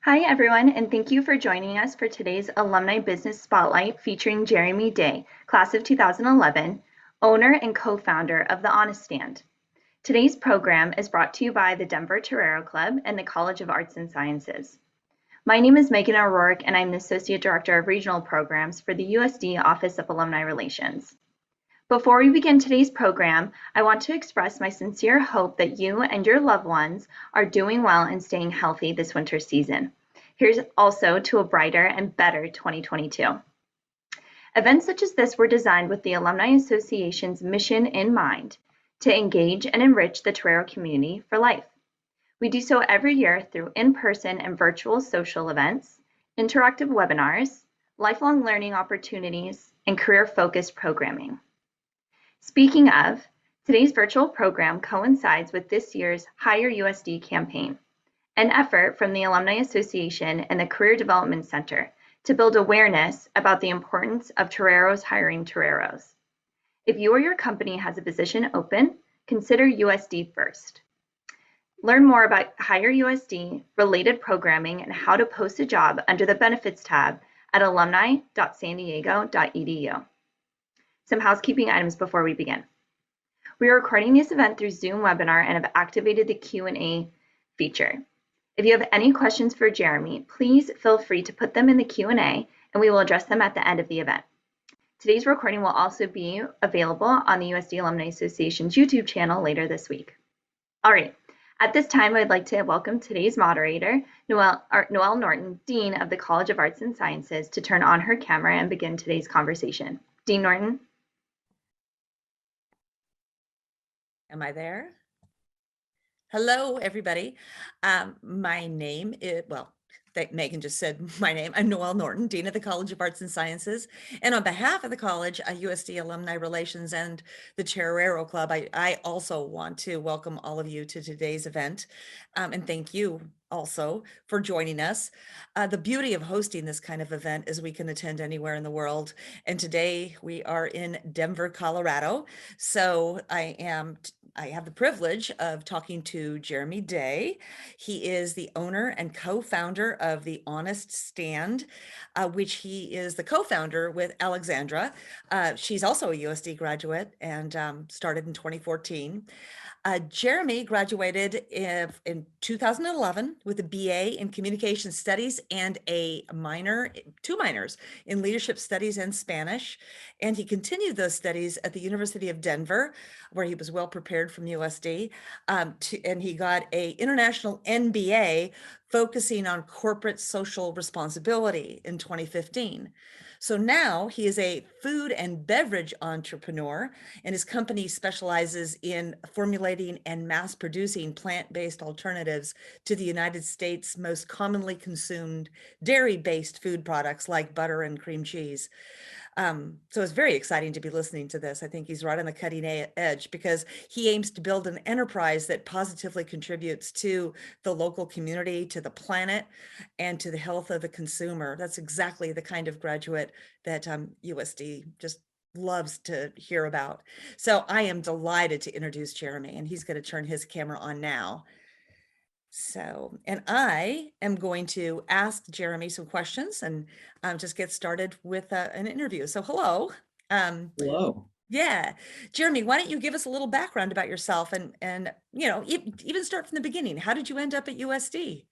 Hi, everyone, and thank you for joining us for today's Alumni Business Spotlight featuring Jeremy Day, class of 2011, owner and co-founder of The Honest Stand. Today's program is brought to you by the Denver Torero Club and the College of Arts and Sciences. My name is Megan O'Rourke, and I'm the Associate Director of Regional Programs for the USD Office of Alumni Relations. Before we begin today's program, I want to express my sincere hope that you and your loved ones are doing well and staying healthy this winter season. Here's also to a brighter and better 2022. Events such as this were designed with the Alumni Association's mission in mind, to engage and enrich the Torero community for life. We do so every year through in-person and virtual social events, interactive webinars, lifelong learning opportunities, and career-focused programming. Speaking of, today's virtual program coincides with this year's Hire USD campaign, an effort from the Alumni Association and the Career Development Center to build awareness about the importance of toreros hiring toreros. If you or your company has a position open, consider USD first. Learn more about Hire USD, related programming, and how to post a job under the Benefits tab at alumni.sandiego.edu. Some housekeeping items before we begin. We are recording this event through Zoom webinar and have activated the Q&A feature. If you have any questions for Jeremy, please feel free to put them in the Q&A and we will address them at the end of the event. Today's recording will also be available on the USD Alumni Association's YouTube channel later this week. All right, at this time, I'd like to welcome today's moderator, Noelle Norton, Dean of the College of Arts and Sciences, to turn on her camera and begin today's conversation. Dean Norton. Am I there? Hello, everybody. My name is, Megan just said my name. I'm Noelle Norton, Dean of the College of Arts and Sciences. And on behalf of the college, USD Alumni Relations and the Torero Club, I also want to welcome all of you to today's event. And thank you also for joining us. The beauty of hosting this kind of event is we can attend anywhere in the world. And today we are in Denver, Colorado. So I have the privilege of talking to Jeremy Day. He is the owner and co-founder of The Honest Stand, which he is the co-founder with Alexandra. She's also a USD graduate and started in 2014. Jeremy graduated in 2011 with a BA in Communication Studies and two minors in Leadership Studies and Spanish. And he continued those studies at the University of Denver, where he was well prepared from USD. And he got an international MBA focusing on corporate social responsibility in 2015. So now he is a food and beverage entrepreneur, and his company specializes in formulating and mass producing plant-based alternatives to the United States' most commonly consumed dairy-based food products like butter and cream cheese. So it's very exciting to be listening to this. I think he's right on the cutting edge because he aims to build an enterprise that positively contributes to the local community, to the planet, and to the health of the consumer. That's exactly the kind of graduate that USD just loves to hear about. So I am delighted to introduce Jeremy, and he's going to turn his camera on now. So, and I am going to ask Jeremy some questions and just get started with an interview. So hello. Hello. Yeah. Jeremy, why don't you give us a little background about yourself and you know, even start from the beginning. How did you end up at USD?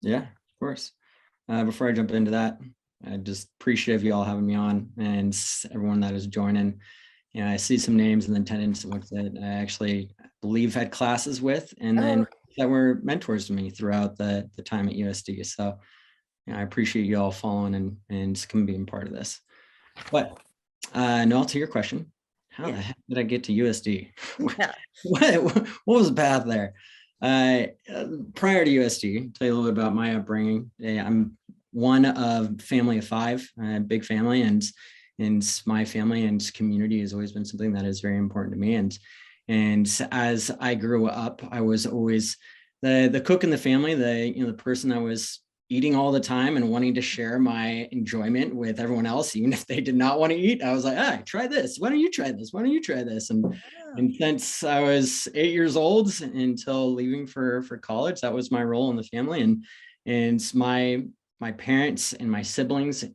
Yeah, of course. Before I jump into that, I just appreciate you all having me on and everyone that is joining. You know, I see some names in attendance that I actually believe had classes with, and then that were mentors to me throughout the time at USD. So you know, I appreciate you all following and being part of this. But Noelle, to your question, how the heck did I get to USD? Yeah. what was the path there? Prior to USD, tell you a little bit about my upbringing. I'm one of family of five, big family, and my family and community has always been something that is very important to me. And as I grew up, I was always the cook in the family, the person that was eating all the time and wanting to share my enjoyment with everyone else, even if they did not want to eat. I was like, hey, try this. Why don't you try this? Why don't you try this? And since I was 8 years old until leaving for college, that was my role in the family. And my parents and my siblings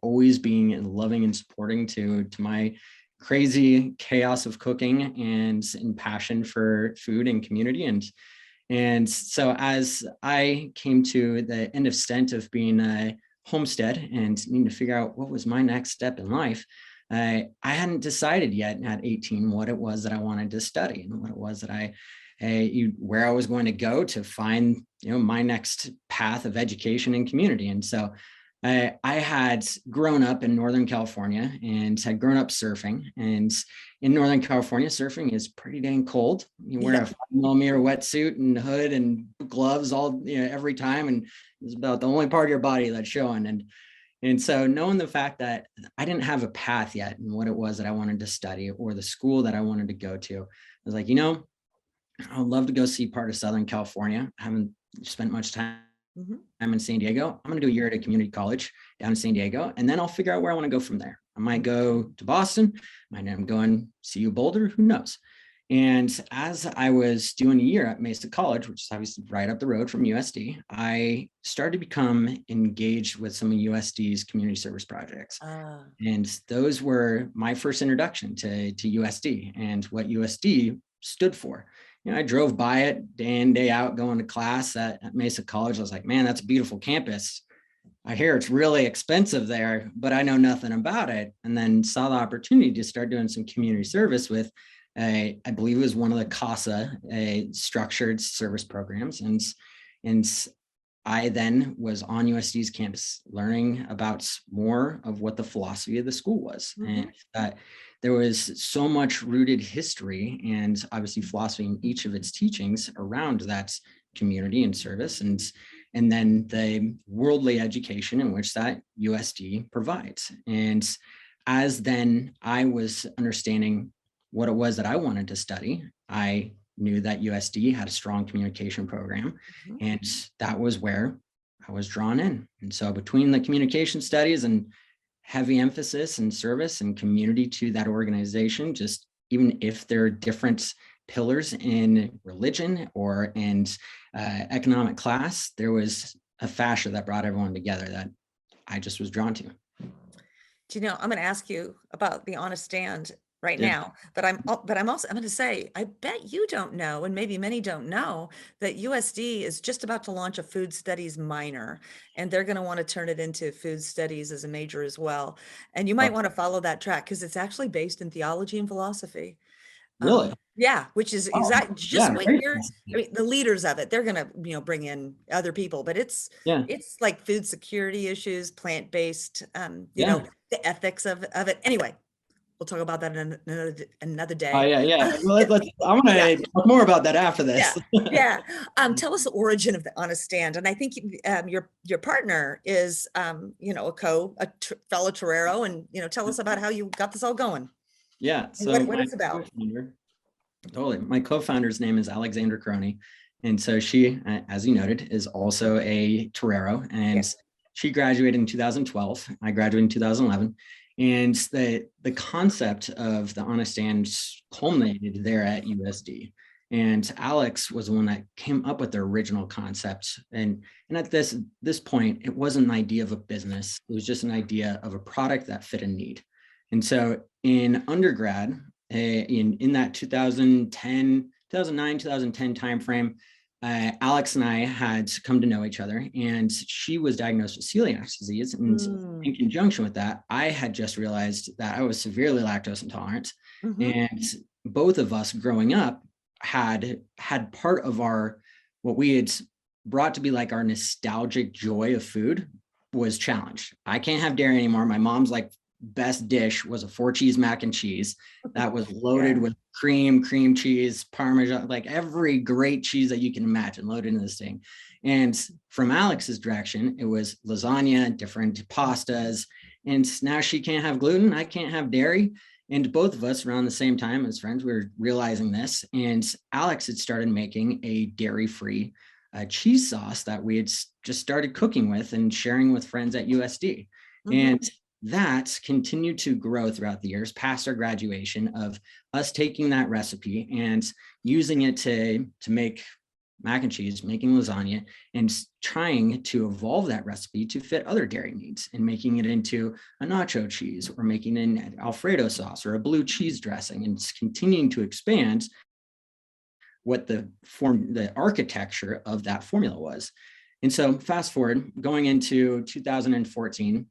always being loving and supporting to my crazy chaos of cooking and passion for food and community. And so as I came to the end of stint of being a homestead and needing to figure out what was my next step in life, I hadn't decided yet at 18 what it was that I wanted to study and what it was that where I was going to go to find, my next path of education and community. And so I had grown up in Northern California and had grown up surfing. And in Northern California, surfing is pretty dang cold. You wear a 5mm wetsuit and hood and gloves all every time, and it's about the only part of your body that's showing. And so knowing the fact that I didn't have a path yet and what it was that I wanted to study or the school that I wanted to go to, I was like, I would love to go see part of Southern California. I haven't spent much time in San Diego. I'm going to do a year at a community college down in San Diego, and then I'll figure out where I want to go from there. I might go to Boston. I might go and CU Boulder. Who knows? And as I was doing a year at Mesa College, which is obviously right up the road from USD, I started to become engaged with some of USD's community service projects. And those were my first introduction to USD and what USD stood for. I drove by it day in, day out, going to class at Mesa College. I was like, man, that's a beautiful campus. I hear it's really expensive there, but I know nothing about it. And then saw the opportunity to start doing some community service with, I believe it was one of the CASA structured service programs. And I then was on USD's campus learning about more of what the philosophy of the school was. And there was so much rooted history and obviously philosophy in each of its teachings around that community and service, and then the worldly education in which that USD provides. And as then I was understanding what it was that I wanted to study, I knew that USD had a strong communication program, and that was where I was drawn in. And so between the communication studies and heavy emphasis and service and community to that organization, just even if there are different pillars in religion or in economic class, there was a fascia that brought everyone together that I just was drawn to. Do you know, I'm going to ask you about the Honest Stand right now, but I'm going to say, I bet you don't know, and maybe many don't know, that USD is just about to launch a food studies minor, and they're going to want to turn it into food studies as a major as well. And you might want to follow that track because it's actually based in theology and philosophy. Really? Yeah, which is exactly what you're, I mean, the leaders of it, they're going to, bring in other people, but it's like food security issues, plant-based, know, the ethics of it. Anyway, we'll talk about that another day. Oh, yeah. Well, I want to talk more about that after this. Tell us the origin of the Honest Stand. And I think your partner is, a fellow Torero, and, tell us about how you got this all going. Yeah. So what it's about. Totally. My co-founder's name is Alexandra Crony. And so she, as you noted, is also a Torero, and she graduated in 2012. I graduated in 2011. And the concept of the Honest Stand culminated there at USD. And Alex was the one that came up with the original concept. And at this point, it wasn't an idea of a business. It was just an idea of a product that fit a need. And so in undergrad, in that 2009, 2010 timeframe, Alex and I had come to know each other, and she was diagnosed with celiac disease. And in conjunction with that, I had just realized that I was severely lactose intolerant. And both of us growing up had part of what we had brought to be like our nostalgic joy of food was challenged. I can't have dairy anymore. My mom's best dish was a 4-cheese mac and cheese that was loaded with cream cheese, Parmesan, every great cheese that you can imagine loaded into this thing. And from Alex's direction, it was lasagna, different pastas. And now she can't have gluten. I can't have dairy. And both of us around the same time as friends, we were realizing this. And Alex had started making a dairy-free cheese sauce that we had just started cooking with and sharing with friends at USD. And that continued to grow throughout the years past our graduation, of us taking that recipe and using it to make mac and cheese, making lasagna, and trying to evolve that recipe to fit other dairy needs and making it into a nacho cheese or making an Alfredo sauce or a blue cheese dressing, and continuing to expand what the architecture of that formula was. And so fast forward, going into 2014,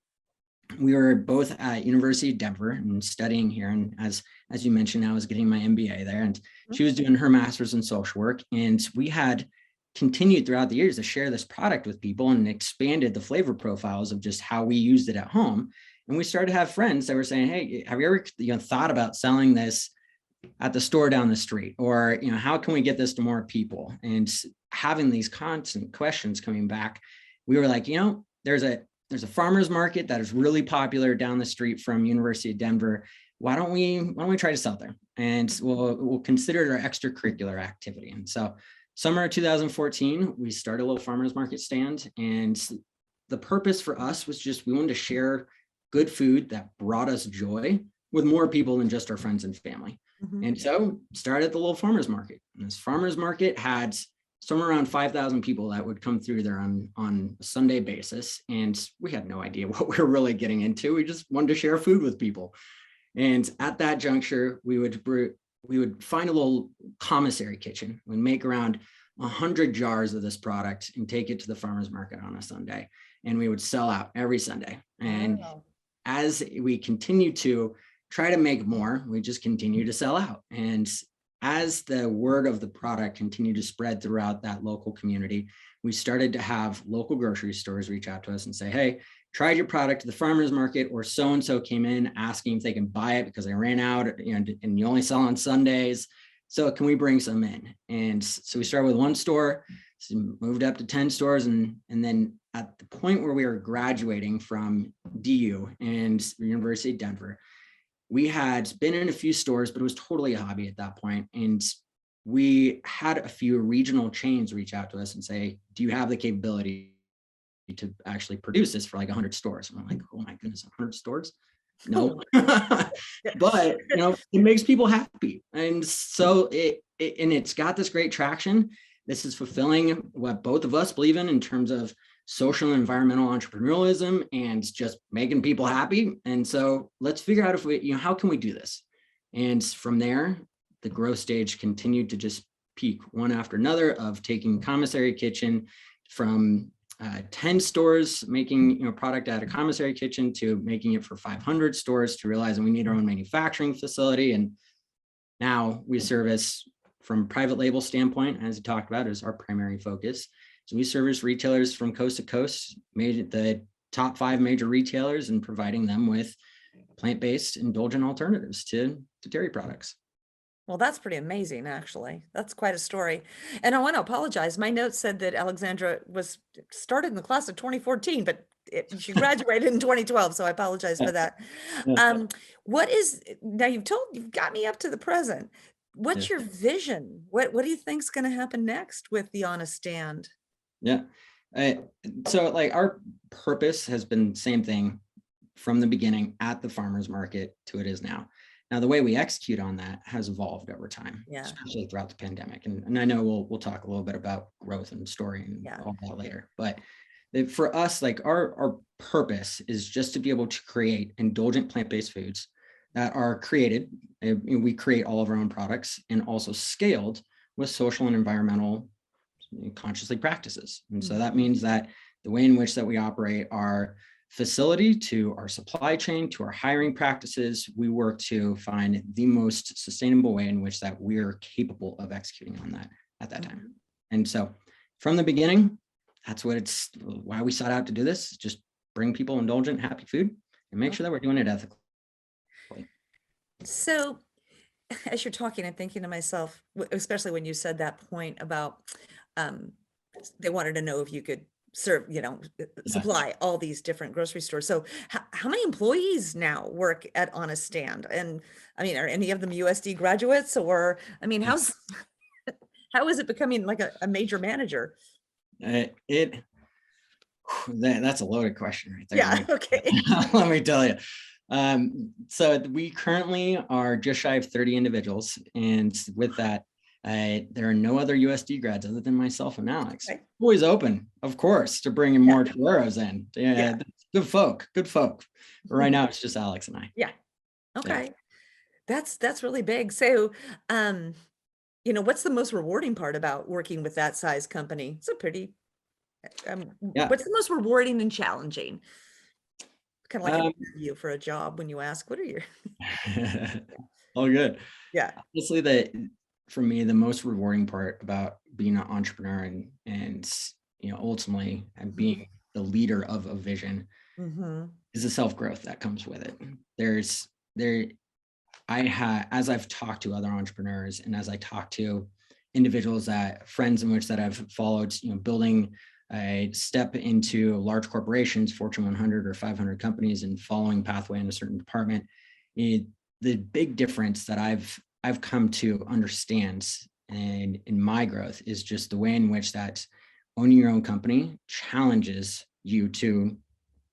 we were both at University of Denver and studying here. And as you mentioned, I was getting my MBA there, and she was doing her master's in social work. And we had continued throughout the years to share this product with people and expanded the flavor profiles of just how we used it at home. And we started to have friends that were saying, hey, have you ever thought about selling this at the store down the street? Or, how can we get this to more people? And having these constant questions coming back, we were like, there's a farmer's market that is really popular down the street from University of Denver. Why don't we try to sell there? And we'll consider it our extracurricular activity. And so summer of 2014, we started a little farmer's market stand. And the purpose for us was just, we wanted to share good food that brought us joy with more people than just our friends and family. And so started the little farmer's market. And this farmer's market had somewhere around 5,000 people that would come through there on a Sunday basis. And we had no idea what we were really getting into. We just wanted to share food with people. And at that juncture, we would find a little commissary kitchen. We'd make around 100 jars of this product and take it to the farmer's market on a Sunday. And we would sell out every Sunday. And as we continued to try to make more, we just continue to sell out. And as the word of the product continued to spread throughout that local community, we started to have local grocery stores reach out to us and say, hey, tried your product at the farmer's market, or so-and-so came in asking if they can buy it because they ran out, and you only sell on Sundays. So can we bring some in? And so we started with one store, moved up to 10 stores. And then at the point where we were graduating from DU and the University of Denver, we had been in a few stores, but it was totally a hobby at that point. And we had a few regional chains reach out to us and say, do you have the capability to actually produce this for like 100 stores? And I'm like, oh my goodness, 100 stores? No. But, it makes people happy. And so it's got this great traction. This is fulfilling what both of us believe in terms of social and environmental entrepreneurialism and just making people happy. And so let's figure out how can we do this? And from there, the growth stage continued to just peak one after another of taking commissary kitchen from 10 stores, making product at a commissary kitchen, to making it for 500 stores, to realizing we need our own manufacturing facility. And now we service, from private label standpoint, as you talked about, is our primary focus. So we service retailers from coast to coast, made the top 5 major retailers, and providing them with plant-based indulgent alternatives to dairy products. Well, that's pretty amazing, actually. That's quite a story. And I want to apologize. My notes said that Alexandra was started in the class of 2014, but she graduated in 2012. So I apologize for that. Now you've got me up to the present. What's your vision? What do you think is going to happen next with the Honest Stand? Yeah. So our purpose has been the same thing from the beginning at the farmer's market to it is now. Now, the way we execute on that has evolved over time, especially throughout the pandemic. And I know we'll talk a little bit about growth and story and all that later. But for us, our purpose is just to be able to create indulgent plant-based foods that are created. We create all of our own products and also scaled with social and environmental consciously practices. And so that means that the way in which that we operate our facility, to our supply chain, to our hiring practices, we work to find the most sustainable way in which that we're capable of executing on that at that time. And so from the beginning, that's why we sought out to do this, just bring people indulgent, happy food and make sure that we're doing it ethically. So as you're talking, I'm thinking to myself, especially when you said that point about they wanted to know if you could serve, supply all these different grocery stores. So how many employees now work at Honest Stand? And I mean, are any of them USD graduates, or, I mean, how is it becoming like a major manager? That's a loaded question right there. Yeah. Okay. Let me tell you. So we currently are just shy of 30 individuals. And with that, There are no other USD grads other than myself and Alex. Okay. Always open, of course, to bringing more Toreros in. Yeah. Good folk. But right now it's just Alex and I. Yeah. Okay. That's really big. So, what's the most rewarding part about working with that size company? It's a pretty, what's the most rewarding and challenging? Kind of like an interview for a job when you ask, what are your? All good. Yeah. Honestly, for me, the most rewarding part about being an entrepreneur and ultimately and being the leader of a vision is the self-growth that comes with it. As I've talked to other entrepreneurs and as I talk to individuals friends in which that I've followed, building a step into large corporations, Fortune 100 or 500 companies, and following pathway in a certain department, the big difference that I've come to understand and in my growth is just the way in which that owning your own company challenges you to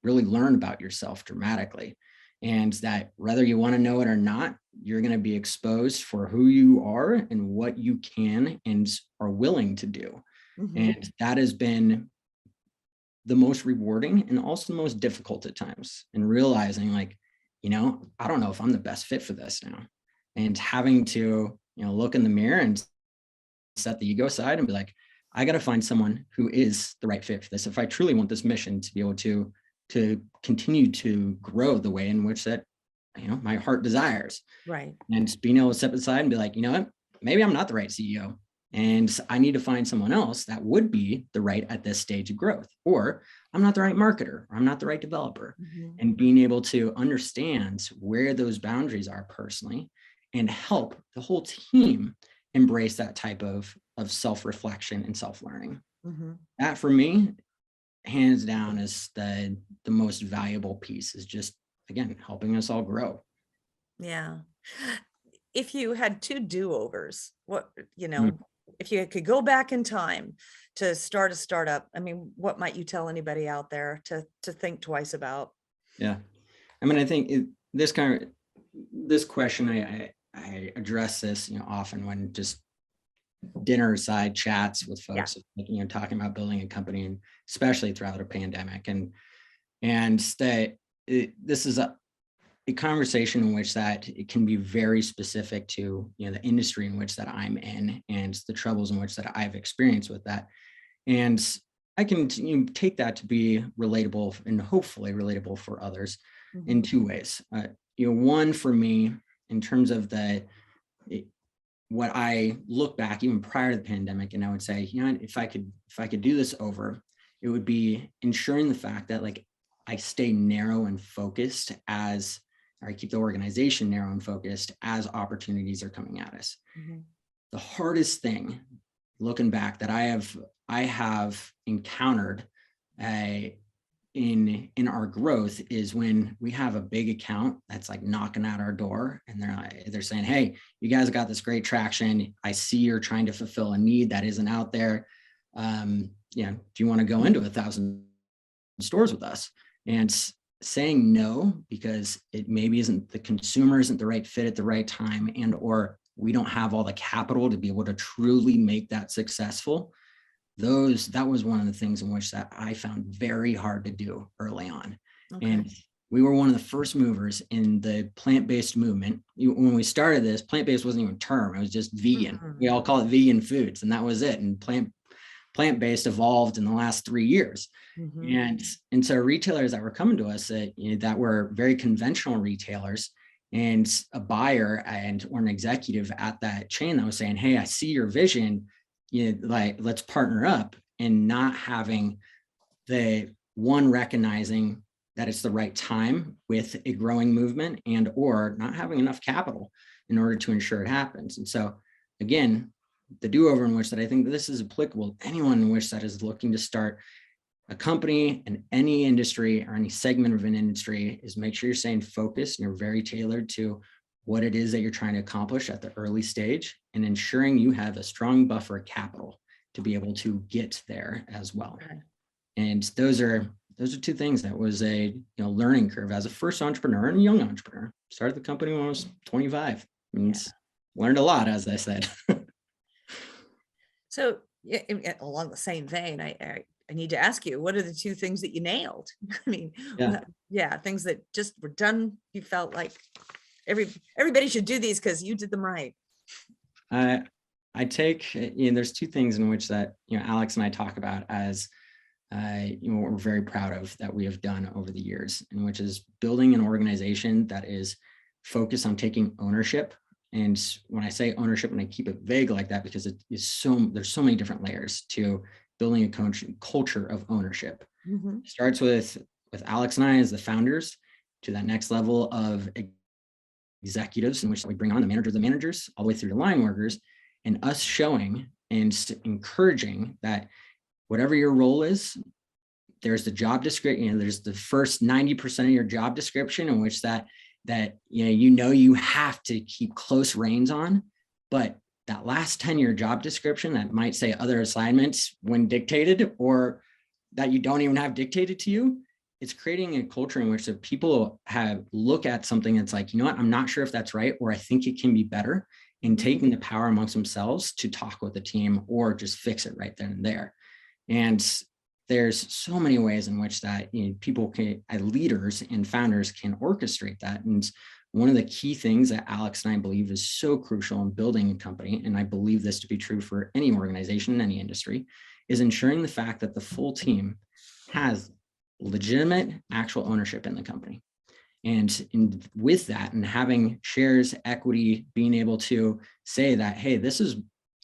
really learn about yourself dramatically. And that whether you want to know it or not, you're going to be exposed for who you are and what you can and are willing to do. And that has been the most rewarding and also the most difficult at times, and realizing I don't know if I'm the best fit for this now, and having to, look in the mirror and set the ego aside and be like, I got to find someone who is the right fit for this. If I truly want this mission to be able to continue to grow the way in which that, my heart desires. Right. And being able to step aside and be like, you know what, maybe I'm not the right CEO. And I need to find someone else that would be the right at this stage of growth, or I'm not the right marketer, or I'm not the right developer. And being able to understand where those boundaries are personally and help the whole team embrace that type of self-reflection and self-learning. That for me, hands down, is the most valuable piece, is just, again, helping us all grow. Yeah. If you had 2 do-overs, if you could go back in time to start a startup, what might you tell anybody out there to think twice about? Yeah. I think this question, I address this, often when just dinner side chats with folks, talking about building a company, and especially throughout a pandemic. This is a conversation in which that it can be very specific to, the industry in which that I'm in and the troubles in which that I've experienced with that. And I can take that to be relatable and hopefully relatable for others in 2 ways. One, for me, in terms of what I look back even prior to the pandemic, and I would say, if I could do this over, it would be ensuring the fact that I stay narrow and focused or I keep the organization narrow and focused as opportunities are coming at us. The hardest thing, looking back, that I have encountered in our growth is when we have a big account that's knocking at our door, and they're saying, hey, you guys got this great traction. I see you're trying to fulfill a need that isn't out there. Do you want to go into 1,000 stores with us? And saying no, because it maybe the consumer isn't the right fit at the right time, and or we don't have all the capital to be able to truly make that successful. That was one of the things in which that I found very hard to do early on. And we were one of the first movers in the plant-based movement. When we started this, plant-based wasn't even a term. It was just vegan. We all call it vegan foods, and that was it. And plant-based evolved in the last 3 years. And so retailers that were coming to us that were very conventional retailers, and a buyer or an executive at that chain that was saying, hey, I see your vision, let's partner up, and not having the one recognizing that it's the right time with a growing movement, and or not having enough capital in order to ensure it happens. And so again, the do-over in which that I think this is applicable to anyone in which that is looking to start a company in any industry or any segment of an industry is make sure you're staying focused and you're very tailored to what it is that you're trying to accomplish at the early stage, and ensuring you have a strong buffer of capital to be able to get there as well. And those are 2 things that was a learning curve as a first entrepreneur and a young entrepreneur. Started the company when I was 25 and learned a lot, as I said. So along the same vein, I need to ask you, what are the two things that you nailed? I mean, Yeah. yeah, things that just were done. You felt like everybody should do these because you did them right. I take, there's two things in which that, Alex and I talk about as, what we're very proud of that we have done over the years, and which is building an organization that is focused on taking ownership. And when I say ownership, and I keep it vague like that, because there's so many different layers to building a culture of ownership. Mm-hmm. It starts with Alex and I as the founders, to that next level of executives, in which we bring on the managers, all the way through to line workers, and us showing and encouraging that whatever your role is, there's the job description, there's the first 90% of your job description, in which that you have to keep close reins on, but that last 10-year job description that might say other assignments when dictated, or that you don't even have dictated to you, it's creating a culture in which the people look at something that's like, what, I'm not sure if that's right, or I think it can be better, and taking the power amongst themselves to talk with the team or just fix it right then and there. And there's so many ways in which that people can, leaders and founders, can orchestrate that. And one of the key things that Alex and I believe is so crucial in building a company, and I believe this to be true for any organization in any industry, is ensuring the fact that the full team has legitimate actual ownership in the company. And with that, and having shares, equity, being able to say that, hey,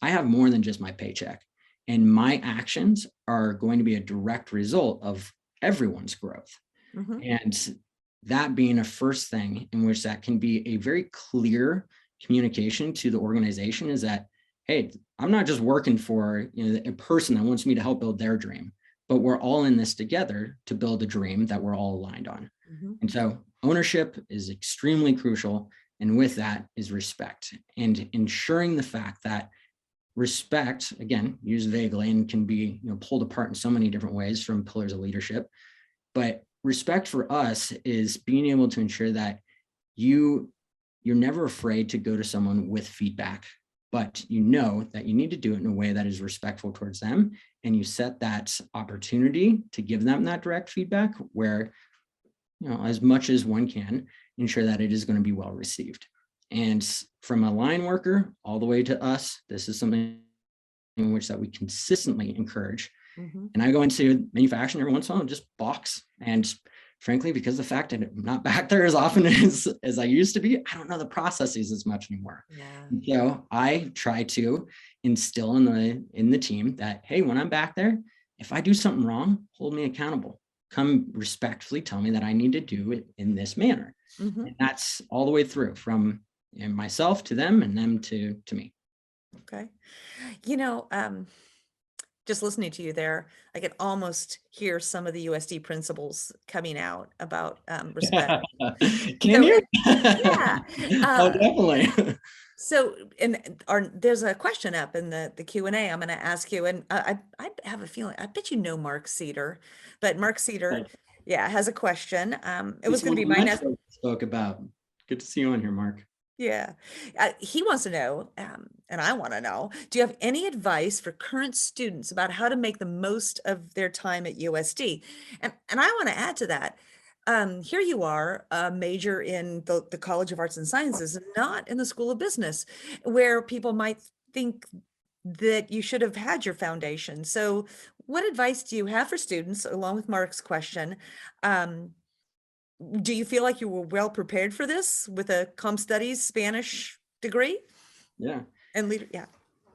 I have more than just my paycheck, and my actions are going to be a direct result of everyone's growth. Mm-hmm. And that being a first thing in which that can be a very clear communication to the organization, is that, hey, I'm not just working for a person that wants me to help build their dream, but we're all in this together to build a dream that we're all aligned on. Mm-hmm. And so ownership is extremely crucial. And with that is respect, and ensuring the fact that respect, again, used vaguely and can be pulled apart in so many different ways from pillars of leadership. But respect for us is being able to ensure that you're never afraid to go to someone with feedback, but you know that you need to do it in a way that is respectful towards them. And you set that opportunity to give them that direct feedback where, as much as one can, ensure that it is going to be well received. And from a line worker all the way to us, this is something in which that we consistently encourage. Mm-hmm. And I go into manufacturing every once in a while and just box. And frankly, because of the fact that I'm not back there as often as I used to be, I don't know the processes as much anymore. Yeah. So I try to instill in the team that, hey, when I'm back there, if I do something wrong, hold me accountable. Come respectfully tell me that I need to do it in this manner. Mm-hmm. And that's all the way through, from myself to them, and them to me. Okay. Just listening to you there, I could almost hear some of the USD principles coming out about respect. Can you? Yeah. Oh, definitely. So, there's a question up in the Q&A I'm going to ask you, and I have a feeling, I bet you know Mark Cedar, but Mark Cedar, has a question. It was going to be my next. Spoke about. Good to see you on here, Mark. Yeah. He wants to know, and I want to know, do you have any advice for current students about how to make the most of their time at USD? And I want to add to that. Here you are, a major in the College of Arts and Sciences, and not in the School of Business, where people might think that you should have had your foundation. So what advice do you have for students, along with Mark's question? Do you feel like you were well prepared for this with a comm studies Spanish degree? Yeah. And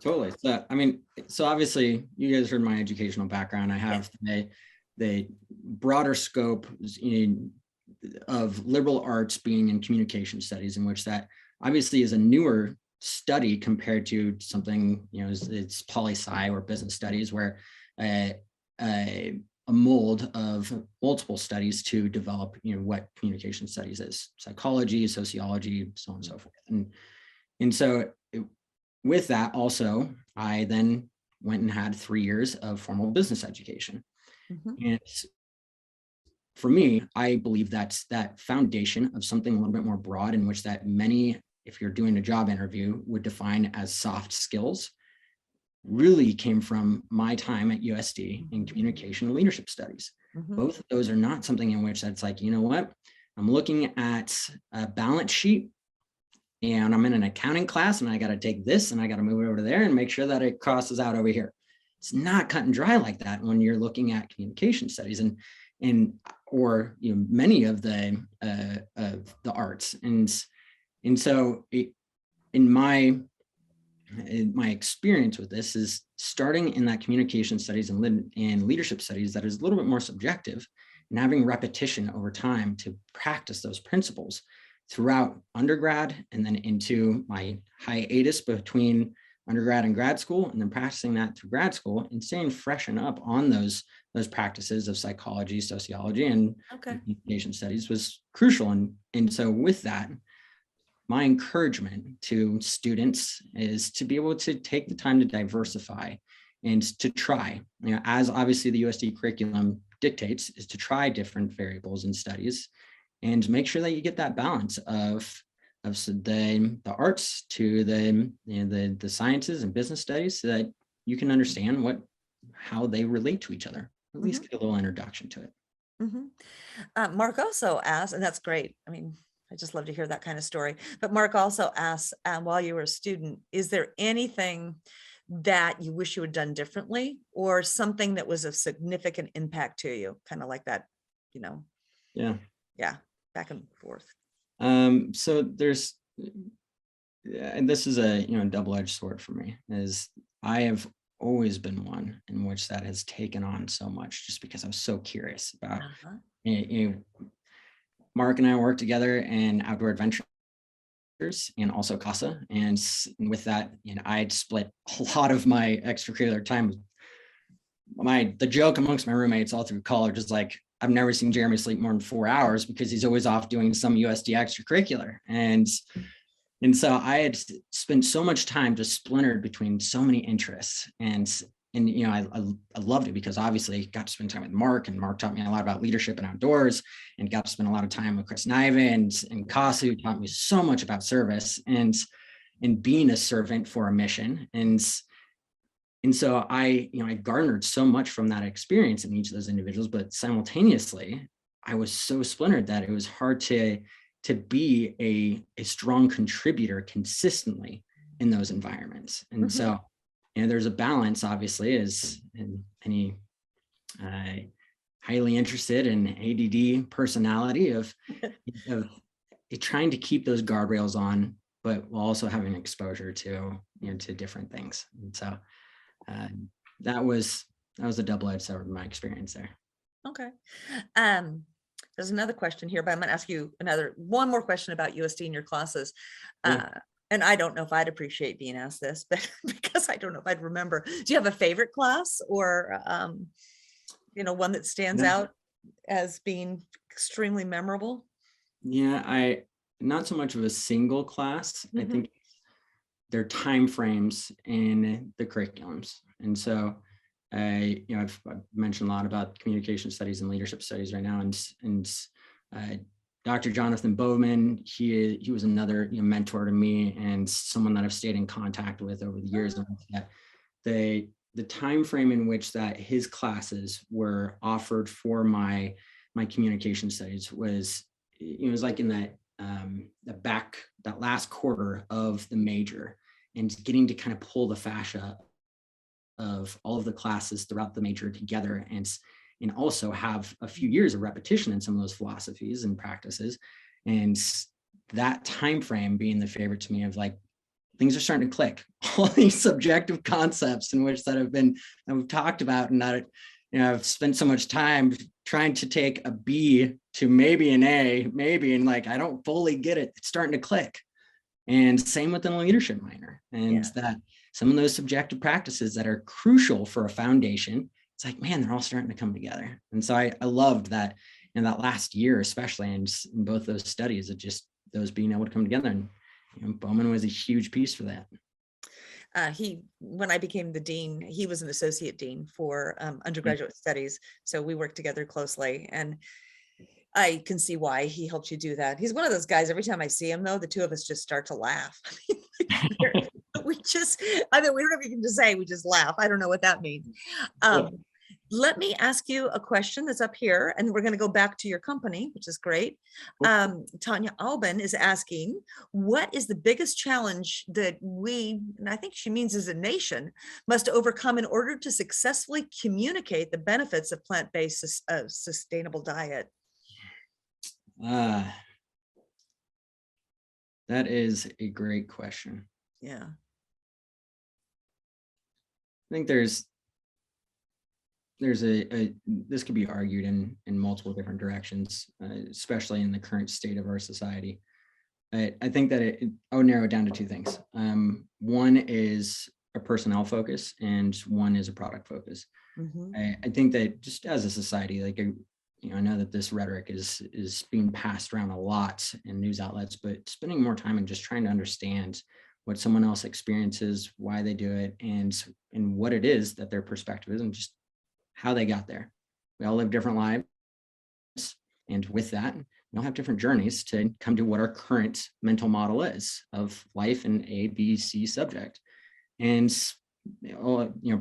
Totally. So obviously you guys heard my educational background. I have the broader scope of liberal arts being in communication studies, in which that obviously is a newer study compared to something, it's poli-sci or business studies, where a mold of multiple studies to develop, what communication studies is: psychology, sociology, so on and so forth. And so with that also, I then went and had 3 years of formal business education. Mm-hmm. And for me, I believe that's that foundation of something a little bit more broad, in which that many, if you're doing a job interview, would define as soft skills. really came from my time at USD in communication and leadership studies. Both of those are not something in which that's like, you know what, I'm looking at a balance sheet and I'm in an accounting class and I got to take this and I got to move it over there and make sure that it crosses out over here. It's not cut and dry like that when you're looking at communication studies or many of the arts. And so in my experience with this is starting in that communication studies and leadership studies that is a little bit more subjective, and having repetition over time to practice those principles throughout undergrad and then into my hiatus between undergrad and grad school, and then practicing that through grad school and staying fresh and up on those practices of psychology, sociology, and communication studies was crucial. And so with that, my encouragement to students is to be able to take the time to diversify and to try, as obviously the USD curriculum dictates, is to try different variables in studies and make sure that you get that balance of the arts to the sciences and business studies, so that you can understand how they relate to each other, at least get a little introduction to it. Mark also asked, and that's great. I mean, I just love to hear that kind of story. But Mark also asked, while you were a student, is there anything that you wish you had done differently, or something that was of significant impact to you? Kind of like that, Yeah, back and forth. So there's, and this is a double-edged sword for me, is I have always been one in which that has taken on so much, just because I was so curious about Mark and I worked together in outdoor adventures and also CASA. And with that, I'd split a lot of my extracurricular time. The joke amongst my roommates all through college is like, I've never seen Jeremy sleep more than 4 hours because he's always off doing some USD extracurricular. And so I had spent so much time just splintered between so many interests. And I loved it because obviously got to spend time with Mark, and Mark taught me a lot about leadership and outdoors, and got to spend a lot of time with Chris Nive and Kasu, who taught me so much about service and being a servant for a mission. And so I garnered so much from that experience in each of those individuals, but simultaneously, I was so splintered that it was hard to be a strong contributor consistently in those environments. And so, there's a balance, obviously, as in any highly interested in ADD personality of trying to keep those guardrails on, but while also having exposure to different things. And so that was a double-edged sword in my experience there. Okay. There's another question here, but I'm going to ask you one more question about USD in your classes. And I don't know if I'd appreciate being asked this, but because I don't know if I'd remember. Do you have a favorite class, or one that stands out as being extremely memorable? Yeah, not so much of a single class. I think their time frames in the curriculums. And so I've mentioned a lot about communication studies and leadership studies right now, and Dr. Jonathan Bowman, he was another mentor to me, and someone that I've stayed in contact with over the years. The time frame in which that his classes were offered for my communication studies was, it was like in that last quarter of the major, and getting to kind of pull the fascia of all of the classes throughout the major together, and also have a few years of repetition in some of those philosophies and practices. And that time frame being the favorite to me, of like, things are starting to click. All these subjective concepts in which that we've talked about, and that I've spent so much time trying to take a B to maybe an A, and like, I don't fully get it. It's starting to click. And same with the leadership minor, and that some of those subjective practices that are crucial for a foundation, it's like, man, they're all starting to come together. And so I loved that in that last year, especially, and in both those studies, of just those being able to come together. And Bowman was a huge piece for that. When I became the dean, he was an associate dean for undergraduate studies. So we worked together closely, and I can see why he helped you do that. He's one of those guys, every time I see him though, the two of us just start to laugh. we just, I mean, we don't even just say, we just laugh. I don't know what that means. Let me ask you a question that's up here, and we're going to go back to your company, which is great. Tanya Alban is asking, what is the biggest challenge that we, and I think she means as a nation, must overcome in order to successfully communicate the benefits of plant-based sustainable diet? That is a great question. Yeah. I think there's this could be argued in multiple different directions, especially in the current state of our society. I think that I would narrow it down to two things. One is a personnel focus, and one is a product focus. I think that just as a society, like, I know that this rhetoric is being passed around a lot in news outlets, but spending more time and just trying to understand what someone else experiences, why they do it, and what it is that their perspective is, and just how they got there. We all live different lives. And with that, we all have different journeys to come to what our current mental model is of life in A, B, C subject. And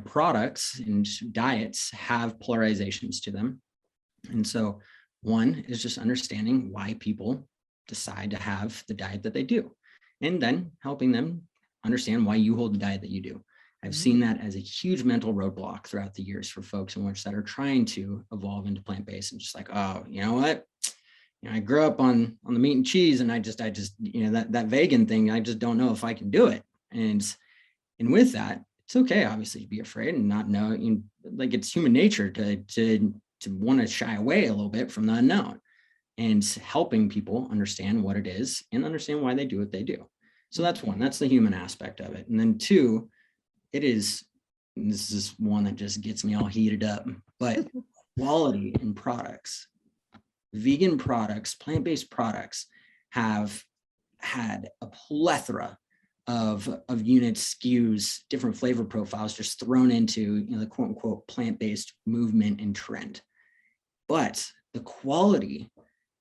products and diets have polarizations to them. And so one is just understanding why people decide to have the diet that they do, and then helping them understand why you hold the diet that you do. I've seen that as a huge mental roadblock throughout the years for folks in which that are trying to evolve into plant-based, and just like, oh, you know what? I grew up on the meat and cheese, and I just, that vegan thing, I just don't know if I can do it. And with that, it's okay, obviously, to be afraid and not know. Like, it's human nature to want to shy away a little bit from the unknown, and helping people understand what it is and understand why they do what they do. So that's one, that's the human aspect of it. And then two, this is one that just gets me all heated up, but quality in products. Vegan products, plant-based products have had a plethora of units, SKUs, different flavor profiles just thrown into the quote unquote plant-based movement and trend. But the quality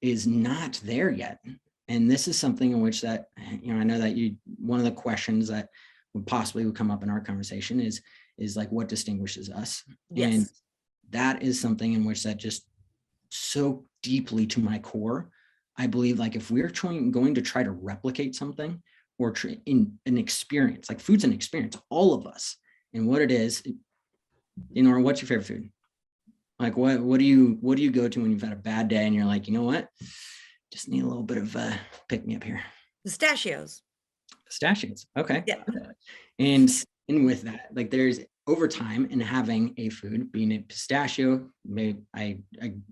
is not there yet. And this is something in which that, I know that one of the questions that would possibly come up in our conversation is like, what distinguishes us? Yes. And that is something in which that just so deeply to my core, I believe, like, if we're going to try to replicate something or in an experience, like food's an experience, all of us, and what it is, what's your favorite food? Like, what do you go to when you've had a bad day and you're like, you know what? Just need a little bit of pick me up here. Pistachios. Okay. Yeah. And with that, like, there's over time in having a food, being a pistachio, I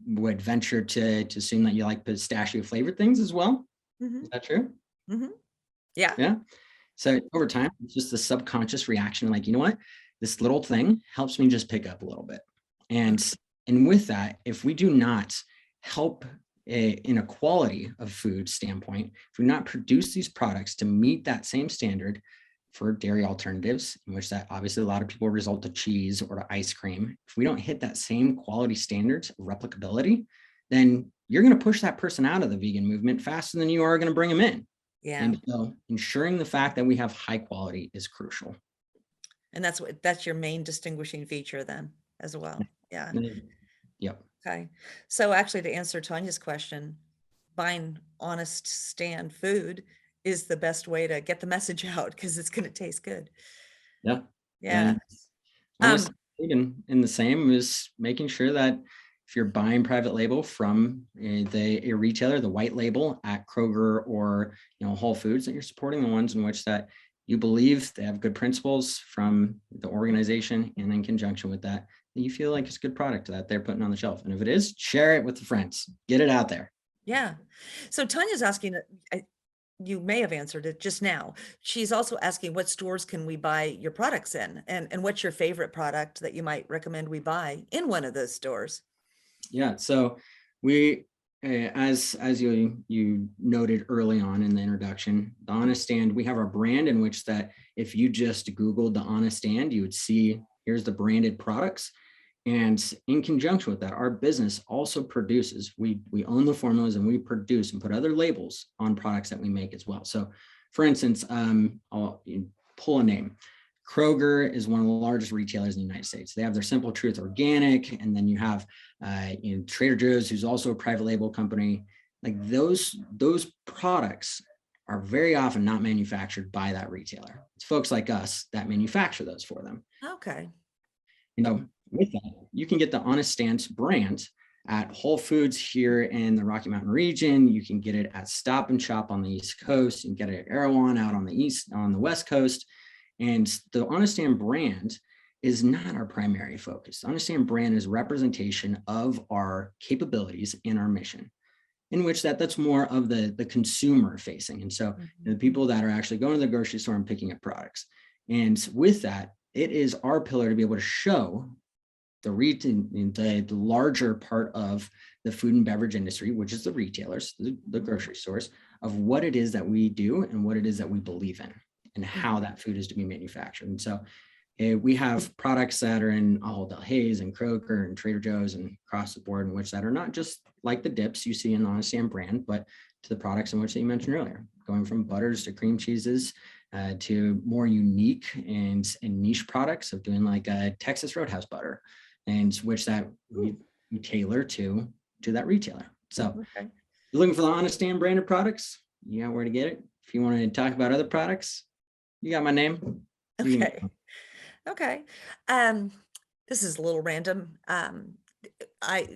would venture to assume that you like pistachio flavored things as well. Is that true? Yeah. So over time, it's just the subconscious reaction, like, you know what, this little thing helps me just pick up a little bit. And with that, if we do not help in a quality of food standpoint, if we not produce these products to meet that same standard for dairy alternatives, in which that obviously a lot of people result to cheese or to ice cream, if we don't hit that same quality standards of replicability, then you're going to push that person out of the vegan movement faster than you are going to bring them in. Yeah. And so ensuring the fact that we have high quality is crucial. And that's your main distinguishing feature then as well. Yeah. Yep. Okay. So actually, to answer Tanya's question, buying honest stand food is the best way to get the message out, because it's going to taste good. Yeah. Yeah. Honestly, in the same is making sure that if you're buying private label from a retailer, the white label at Kroger or Whole Foods, that you're supporting the ones in which that you believe they have good principles from the organization, and in conjunction with that, you feel like it's a good product that they're putting on the shelf. And if it is, share it with the friends, get it out there. Yeah. So Tanya's asking, you may have answered it just now. She's also asking, what stores can we buy your products in? And what's your favorite product that you might recommend we buy in one of those stores? Yeah, so we, as you noted early on in the introduction, the Honest Stand, we have our brand in which that if you just Googled the Honest Stand, you would see here's the branded products. And in conjunction with that, our business also produces, we own the formulas, and we produce and put other labels on products that we make as well. So for instance, pull a name. Kroger is one of the largest retailers in the United States. They have their Simple Truth Organic, and then you have Trader Joe's, who's also a private label company. Like those products are very often not manufactured by that retailer. It's folks like us that manufacture those for them. Okay. With that, you can get the Honest Stance brand at Whole Foods here in the Rocky Mountain region. You can get it at Stop and Shop on the East Coast. You can get it at Erewhon out on the West Coast. And the Honest Stand brand is not our primary focus. The Honest Stand brand is representation of our capabilities and our mission, in which that's more of the consumer facing. And so the people that are actually going to the grocery store and picking up products. And with that, it is our pillar to be able to show the larger part of the food and beverage industry, which is the retailers, the grocery stores, of what it is that we do and what it is that we believe in and how that food is to be manufactured. And so we have products that are in Ahold Delhaize and Kroger and Trader Joe's and across the board, in which that are not just like the dips you see in the Honest Stand brand, but to the products in which that you mentioned earlier, going from butters to cream cheeses to more unique and niche products of doing like a Texas Roadhouse butter, and which that we tailor to that retailer. So you're looking for the Honest Stand branded products, you got where to get it. If you want to talk about other products, you got my name. Okay. This is a little random. I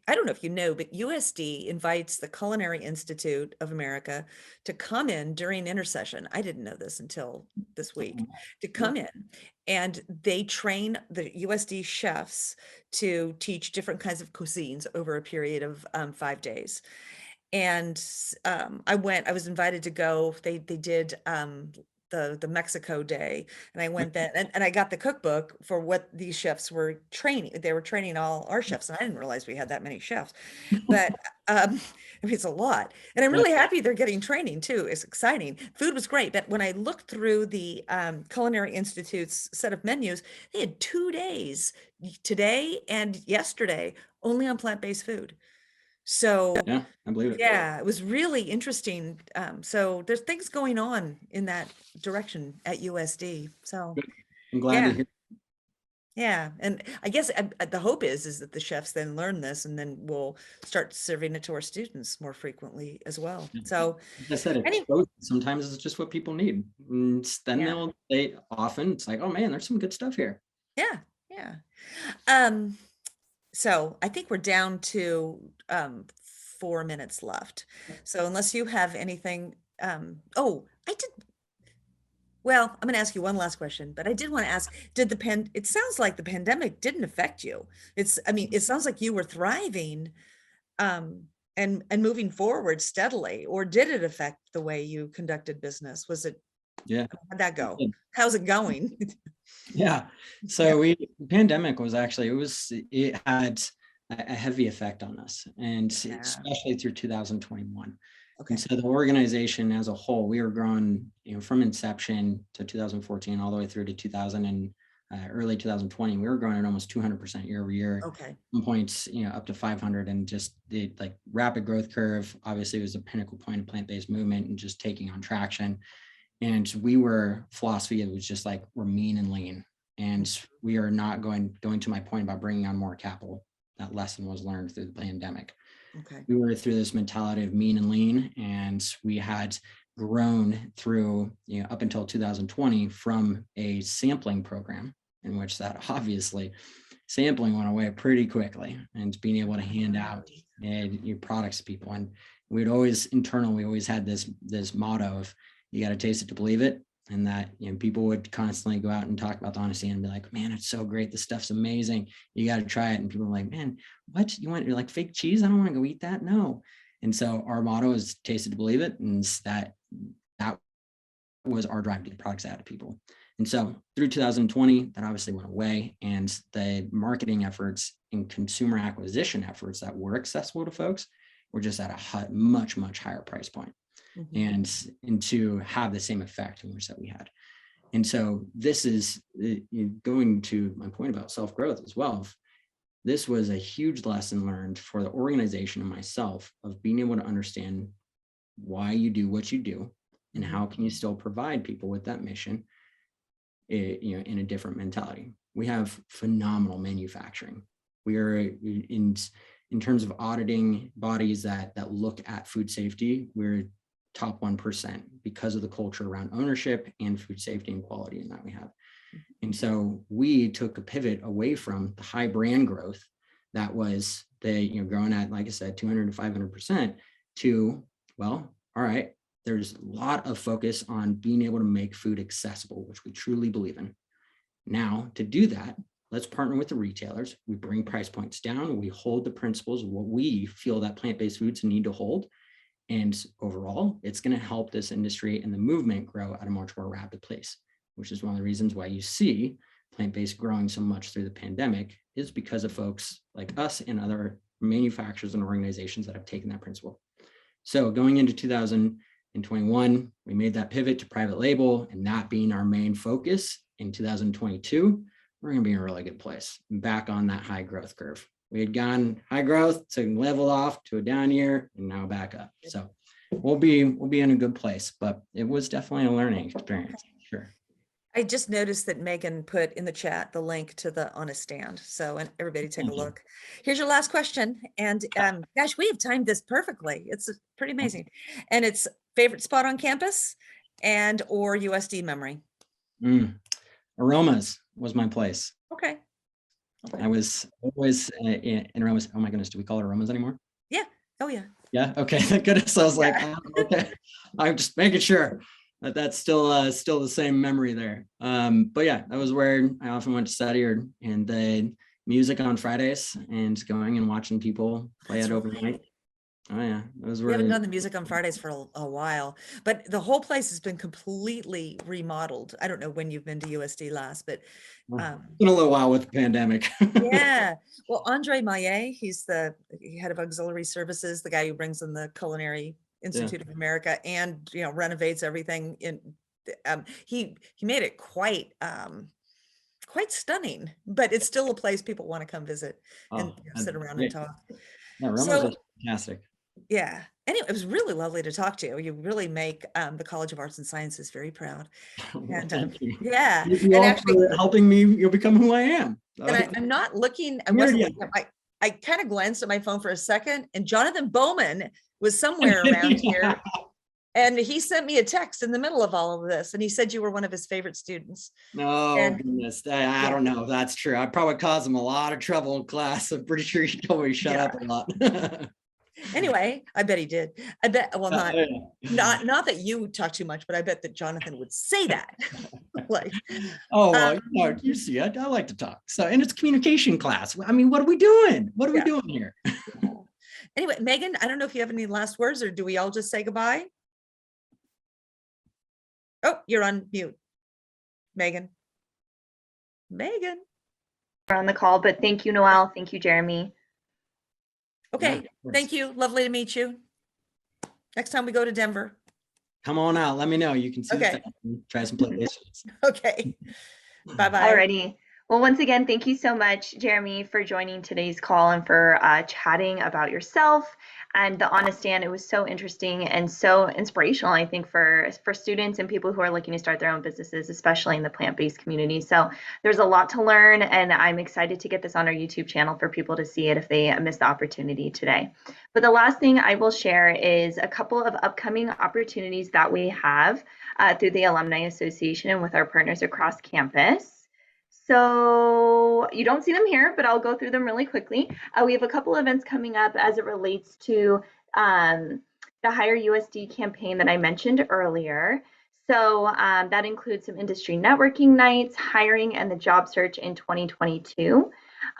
don't know if you know, but USD invites the Culinary Institute of America to come in during intercession. I didn't know this until this week, to come in, and they train the USD chefs to teach different kinds of cuisines over a period of 5 days. And I was invited to go. They did the Mexico day, and I went then, and I got the cookbook for what these chefs were training. They were training all our chefs, and I didn't realize we had that many chefs, but I mean, it's a lot. And I'm really happy they're getting training too. It's exciting. Food was great, but when I looked through the Culinary Institute's set of menus, they had 2 days, today and yesterday, only on plant-based food. So yeah, I believe it. Yeah, it was really interesting. So there's things going on in that direction at USD. So I'm glad to hear. Yeah, and I guess the hope is that the chefs then learn this, and then we'll start serving it to our students more frequently as well. So like I said, sometimes it's just what people need. And then they often it's like, oh man, there's some good stuff here. Yeah. So I think we're down to 4 minutes left. So unless you have anything, well, I'm going to ask you one last question, but I did want to ask, it sounds like the pandemic didn't affect you. It sounds like you were thriving, and moving forward steadily, or did it affect the way you conducted business? How'd that go? How's it going? Yeah. So pandemic was actually, it had a heavy effect on us, and especially through 2021. Okay. And so the organization as a whole, we were growing, from inception to 2014 all the way through to 2000 and early 2020, we were growing at almost 200% year over year. Okay. Some points, up to 500, and just the rapid growth curve. Obviously, it was a pinnacle point of plant-based movement and just taking on traction. And philosophy, it was just like, we're mean and lean, and we are not going to my point about bringing on more capital. That lesson was learned through the pandemic. Okay. We were through this mentality of mean and lean, and we had grown through, up until 2020 from a sampling program, in which that obviously sampling went away pretty quickly, and being able to hand out your products to people. And we always had this motto of, you got to taste it to believe it. And that, people would constantly go out and talk about the Honest Stand and be like, man, it's so great. This stuff's amazing. You got to try it. And people are like, man, what you want? You're like, fake cheese? I don't want to go eat that. No. And so our motto is taste it to believe it. And that was our drive to get products out to people. And so through 2020, that obviously went away. And the marketing efforts and consumer acquisition efforts that were accessible to folks were just at a much, much higher price point. Mm-hmm. and to have the same effect in which that we had. And so this is going to my point about self-growth as well. This was a huge lesson learned for the organization and myself of being able to understand why you do what you do, and how can you still provide people with that mission, in a different mentality. We have phenomenal manufacturing. We are in terms of auditing bodies that look at food safety, we're top 1% because of the culture around ownership and food safety and quality in that we have. And so we took a pivot away from the high brand growth that was growing at, like I said, 200 to 500% to, well, all right, there's a lot of focus on being able to make food accessible, which we truly believe in. Now, to do that, let's partner with the retailers. We bring price points down. We hold the principles of what we feel that plant-based foods need to hold. And overall, it's going to help this industry and the movement grow at a much more rapid pace, which is one of the reasons why you see plant-based growing so much through the pandemic, is because of folks like us and other manufacturers and organizations that have taken that principle. So going into 2021, we made that pivot to private label, and that being our main focus. In 2022, we're going to be in a really good place, back on that high growth curve. We had gone high growth to leveled off to a down year, and now back up. So we'll be in a good place, but it was definitely a learning experience. Sure. I just noticed that Megan put in the chat the link to the On a Stand. So, and everybody take a look. Here's your last question. And gosh, we have timed this perfectly. It's pretty amazing. And it's favorite spot on campus and or USD memory. Aromas was my place. Okay. I was always in Aromas. Oh my goodness, do we call it Aromas anymore? Yeah. Oh yeah. Yeah. Okay. Thank goodness. I was like, oh, okay. I'm just making sure that that's still the same memory there. But yeah, that was where I often went to study, and the music on Fridays and going and watching people play it overnight. Oh yeah, those were. We haven't done the music on Fridays for a while, but the whole place has been completely remodeled. I don't know when you've been to USD last, but it's been a little while with the pandemic. Yeah. Well, Andre Maillet, he's the head of auxiliary services, the guy who brings in the Culinary Institute of America and renovates everything. He made it quite stunning, but it's still a place people want to come visit and sit around and talk. Yeah, Roma was fantastic. Yeah. Anyway, it was really lovely to talk to you. You really make the College of Arts and Sciences very proud. And Thank you. yeah, Thank you and all actually for helping me become who I am. and I'm not looking. I wasn't looking at I kind of glanced at my phone for a second, and Jonathan Bowman was somewhere around here, and he sent me a text in the middle of all of this, and he said you were one of his favorite students. No, goodness, I don't know if that's true. I probably caused him a lot of trouble in class. I'm pretty sure he told me to shut up a lot. Anyway, I bet he did. I bet, well, not that you talk too much, but I bet that Jonathan would say that. Like, you see, I like to talk. So, and it's communication class. I mean, what are we doing? What are we doing here? Anyway, Megan, I don't know if you have any last words, or do we all just say goodbye? Oh, you're on mute, Megan. Megan. We're on the call, but thank you, Noelle. Thank you, Jeremy. Okay, thank you. Lovely to meet you. Next time we go to Denver. Come on out. Let me know. You can see try some places. Okay. Bye-bye. Alrighty. Well, once again, thank you so much, Jeremy, for joining today's call and for chatting about yourself and the On a Stand. It was so interesting and so inspirational, I think, for students and people who are looking to start their own businesses, especially in the plant-based community. So there's a lot to learn, and I'm excited to get this on our YouTube channel for people to see it if they missed the opportunity today. But the last thing I will share is a couple of upcoming opportunities that we have through the Alumni Association and with our partners across campus. So you don't see them here, but I'll go through them really quickly. We have a couple events coming up as it relates to the Hire USD campaign that I mentioned earlier. So that includes some industry networking nights, hiring, and the job search in 2022.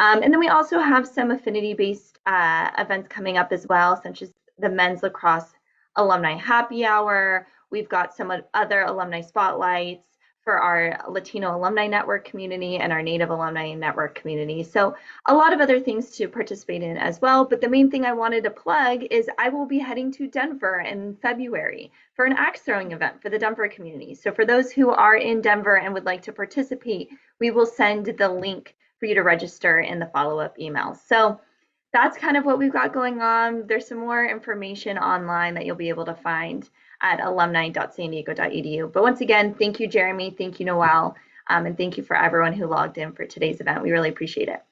And then we also have some affinity-based events coming up as well, such as the Men's Lacrosse Alumni Happy Hour. We've got some other alumni spotlights for our Latino Alumni Network community and our Native Alumni Network community. So a lot of other things to participate in as well. But the main thing I wanted to plug is I will be heading to Denver in February for an axe throwing event for the Denver community. So for those who are in Denver and would like to participate, we will send the link for you to register in the follow-up email. So that's kind of what we've got going on. There's some more information online that you'll be able to find at alumni.sandiego.edu. But once again, thank you, Jeremy. Thank you, Noelle. And thank you for everyone who logged in for today's event. We really appreciate it.